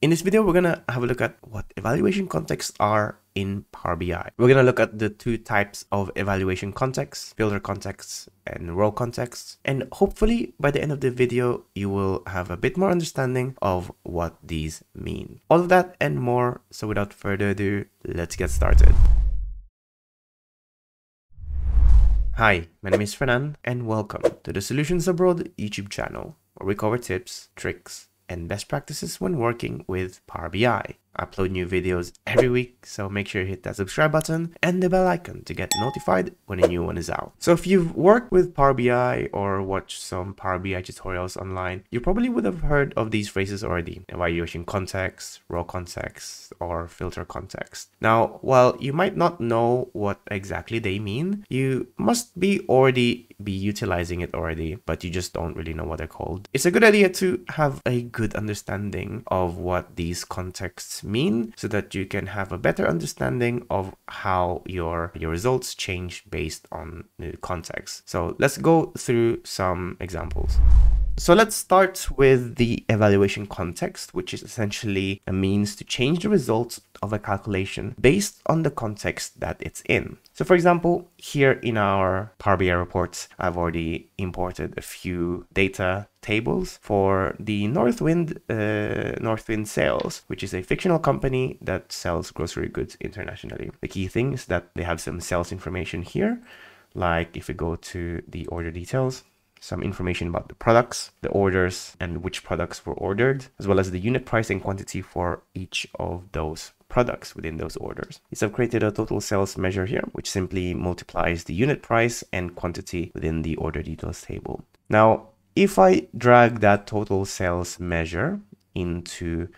In this video, we're going to have a look at what evaluation contexts are in Power BI. We're going to look at the two types of evaluation contexts, filter contexts and row contexts. And hopefully by the end of the video, you will have a bit more understanding of what these mean. All of that and more. So without further ado, let's get started. Hi, my name is Fernan and welcome to the Solutions Abroad YouTube channel, where we cover tips, tricks, and best practices when working with Power BI. I upload new videos every week, so make sure you hit that subscribe button and the bell icon to get notified when a new one is out. So if you've worked with Power BI or watched some Power BI tutorials online, you probably would have heard of these phrases already: evaluation context, row context, or filter context. Now, while you might not know what exactly they mean, you must be utilizing it already, but you just don't really know what they're called. It's a good idea to have a good understanding of what these contexts mean so that you can have a better understanding of how your results change based on the context. So let's go through some examples. So let's start with the evaluation context, which is essentially a means to change the results of a calculation based on the context that it's in. So for example, here in our Power BI reports, I've already imported a few data tables for the Northwind Sales, which is a fictional company that sells grocery goods internationally. The key thing is that they have some sales information here, like if we go to the order details, some information about the products, the orders, and which products were ordered, as well as the unit price and quantity for each of those products within those orders. I've created a total sales measure here, which simply multiplies the unit price and quantity within the order details table. Now, if I drag that total sales measure into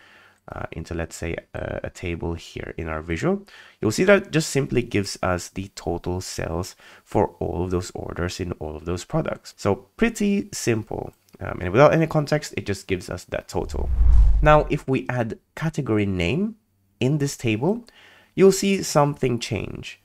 let's say a table here in our visual, you'll see that it just simply gives us the total sales for all of those orders in all of those products. So pretty simple. And without any context, it just gives us that total. Now, if we add category name in this table, you'll see something change.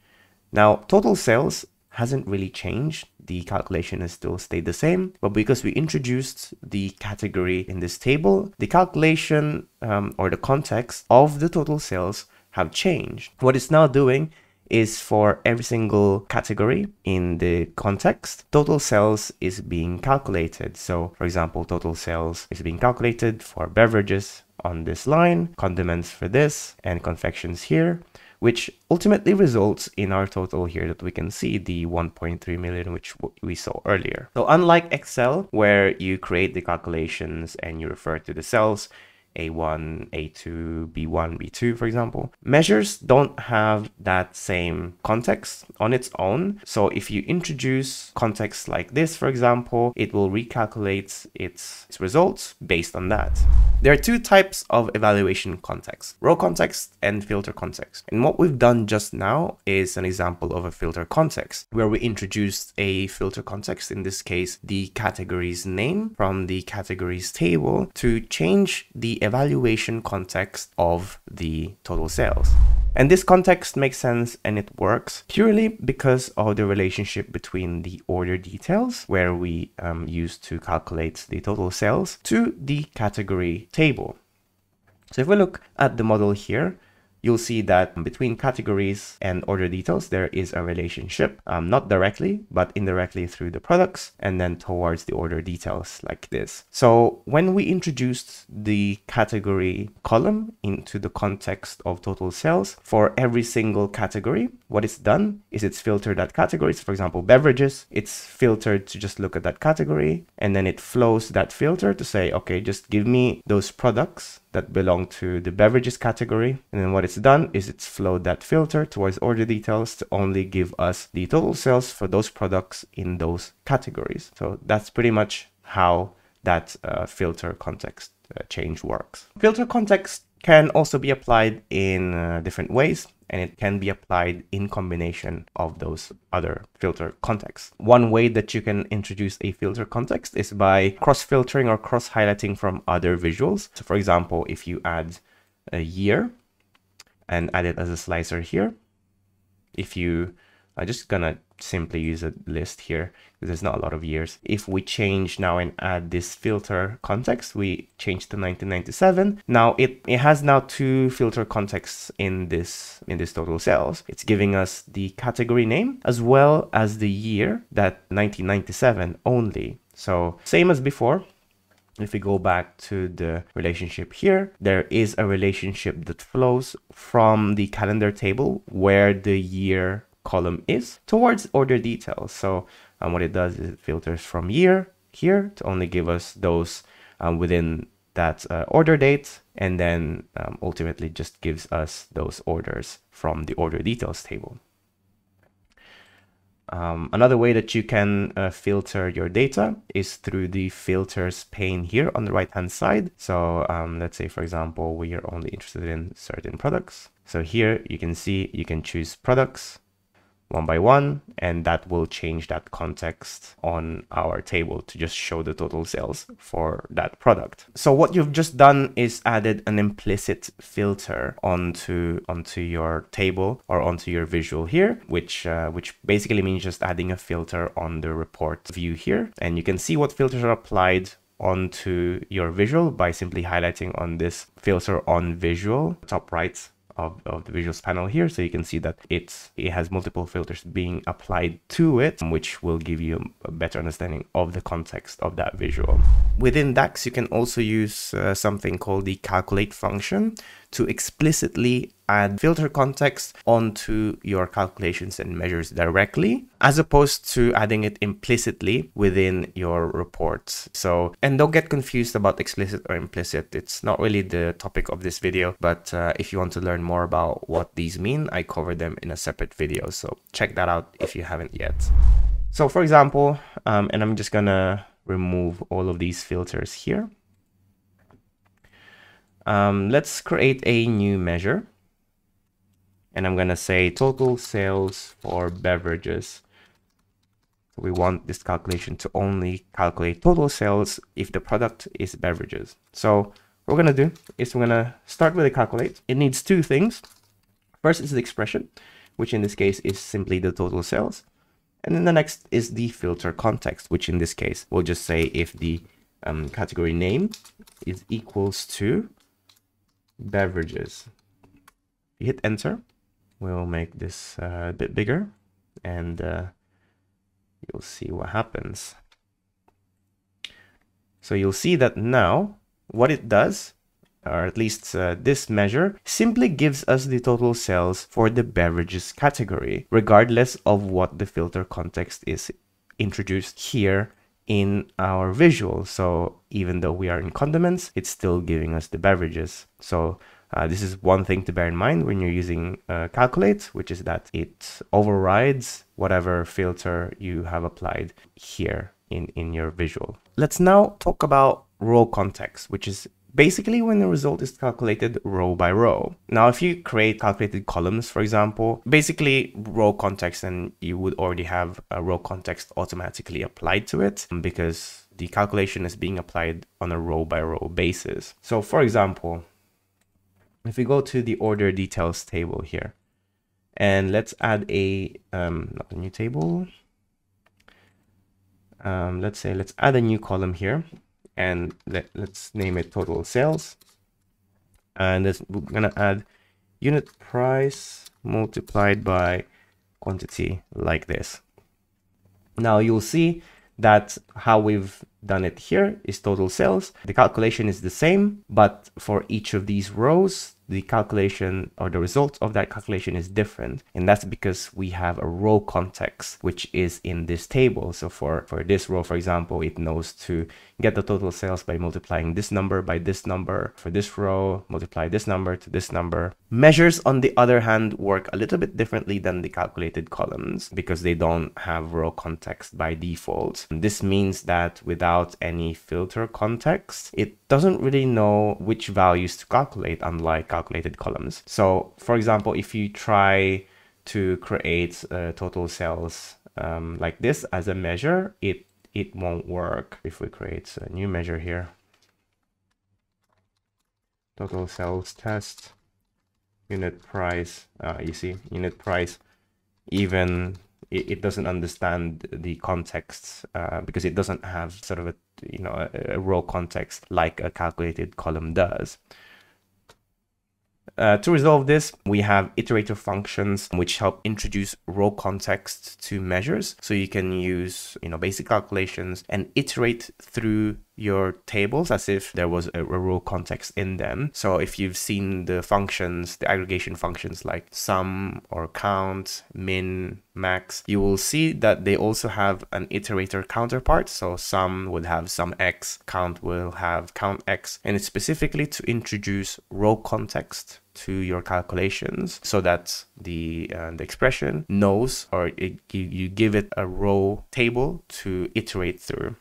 Now, total sales hasn't really changed. The calculation has still stayed the same, but because we introduced the category in this table, the calculation or the context of the total sales have changed. What it's now doing is for every single category in the context, total sales is being calculated. So for example, total sales is being calculated for beverages on this line, condiments for this, and confections here, which ultimately results in our total here that we can see, the 1.3 million, which we saw earlier. So unlike Excel, where you create the calculations and you refer to the cells, A1, A2, B1, B2, for example, measures don't have that same context on its own. So if you introduce context like this, for example, it will recalculate its results based on that. There are two types of evaluation context: row context and filter context. And what we've done just now is an example of a filter context, where we introduced a filter context, in this case, the category's name from the categories table, to change the evaluation context of the total sales. And this context makes sense and it works purely because of the relationship between the order details, where we use to calculate the total sales, to the category table. So if we look at the model here, you'll see that between categories and order details, there is a relationship, not directly, but indirectly through the products, and then towards the order details like this. So when we introduced the category column into the context of total sales for every single category, what it's done is it's filtered that category. So for example, beverages, it's filtered to just look at that category, and then it flows that filter to say, okay, just give me those products that belong to the beverages category. And then what it's done is it's flowed that filter towards order details to only give us the total sales for those products in those categories. So that's pretty much how that filter context change works. Filter context can also be applied in different ways, and it can be applied in combination of those other filter contexts. One way that you can introduce a filter context is by cross-filtering or cross-highlighting from other visuals. So for example, if you add a year and add it as a slicer here, if you I'm just gonna simply use a list here because there's not a lot of years. If we change now and add this filter context, we change to 1997. Now it has now two filter contexts in this total sales. It's giving us the category name as well as the year, that 1997 only. So same as before. If we go back to the relationship here, there is a relationship that flows from the calendar table where the year column is towards order details. So what it does is it filters from year here to only give us those within that order date, and then ultimately just gives us those orders from the order details table. Another way that you can filter your data is through the filters pane here on the right hand side. So let's say, for example, we are only interested in certain products. So here you can see you can choose products one by one, and that will change that context on our table to just show the total sales for that product. So what you've just done is added an implicit filter onto your table or onto your visual here, which basically means just adding a filter on the report view here. And you can see what filters are applied onto your visual by simply highlighting on this filter on visual, top right of the visuals panel here. So you can see that it has multiple filters being applied to it, which will give you a better understanding of the context of that visual. Within DAX, you can also use something called the calculate function to explicitly add filter context onto your calculations and measures directly, as opposed to adding it implicitly within your reports. So, and don't get confused about explicit or implicit. It's not really the topic of this video, but if you want to learn more about what these mean, I cover them in a separate video. So check that out if you haven't yet. So for example, and I'm just gonna remove all of these filters here. Let's create a new measure. And I'm going to say total sales for beverages. So we want this calculation to only calculate total sales if the product is beverages. So what we're going to do is we're going to start with a calculate. It needs two things. First is the expression, which in this case is simply the total sales. And then the next is the filter context, which in this case will just say if the category name is equals to beverages. You hit enter. We'll make this a bit bigger, and you'll see what happens. So you'll see that now what it does, or at least this measure, simply gives us the total sales for the beverages category, regardless of what the filter context is introduced here in our visual. So even though we are in condiments, it's still giving us the beverages. So this is one thing to bear in mind when you're using calculate, which is that it overrides whatever filter you have applied here in your visual. Let's now talk about row context, which is basically when the result is calculated row by row. Now, if you create calculated columns, for example, basically row context, and you would already have a row context automatically applied to it because the calculation is being applied on a row by row basis. So for example, if we go to the order details table here, and let's add a, not a new table, let's add a new column here, and let's name it total sales. And we're gonna add unit price multiplied by quantity like this. Now you'll see that how we've done it here is total sales. The calculation is the same, but for each of these rows, the calculation or the result of that calculation is different. And that's because we have a row context, which is in this table. So for this row, for example, it knows to get the total sales by multiplying this number by this number. For this row, multiply this number to this number. Measures, on the other hand, work a little bit differently than the calculated columns because they don't have row context by default. And this means that without any filter context, it doesn't really know which values to calculate, unlike calculated columns. So for example, if you try to create total sales like this as a measure, it won't work. If we create a new measure here, total sales test, unit price, you see unit price, even it doesn't understand the context because it doesn't have sort of a row context like a calculated column does. To resolve this, we have iterator functions which help introduce row context to measures. So you can use, basic calculations and iterate through your tables as if there was a row context in them. So if you've seen the functions, the aggregation functions like sum or count, min, max, you will see that they also have an iterator counterpart. So sum would have sum x, count will have count x, and it's specifically to introduce row context to your calculations so that the expression knows, or you give it a row table to iterate through.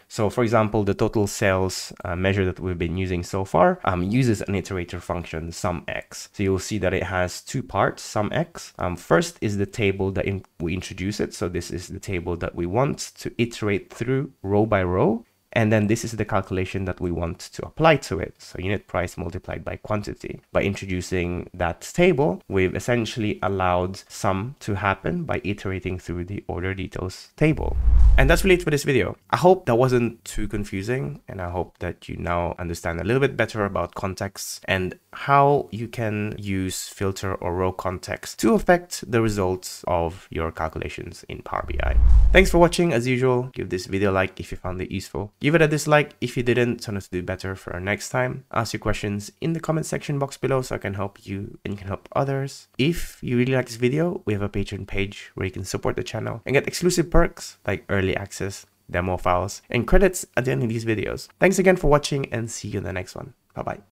So for example, the total sales measure that we've been using so far uses an iterator function SUMX. So you'll see that it has two parts, SUMX. First is the table that we introduce it. So this is the table that we want to iterate through row by row. And then this is the calculation that we want to apply to it. So unit price multiplied by quantity. By introducing that table, we've essentially allowed sum to happen by iterating through the order details table. And that's really it for this video. I hope that wasn't too confusing, and I hope that you now understand a little bit better about contexts and how you can use filter or row context to affect the results of your calculations in Power BI. Thanks for watching. As usual, give this video a like if you found it useful. Give it a dislike if you didn't, so to do better for our next time. Ask your questions in the comment section box below so I can help you and you can help others. If you really like this video, we have a Patreon page where you can support the channel and get exclusive perks like early access, demo files, and credits at the end of these videos. Thanks again for watching, and see you in the next one. Bye-bye.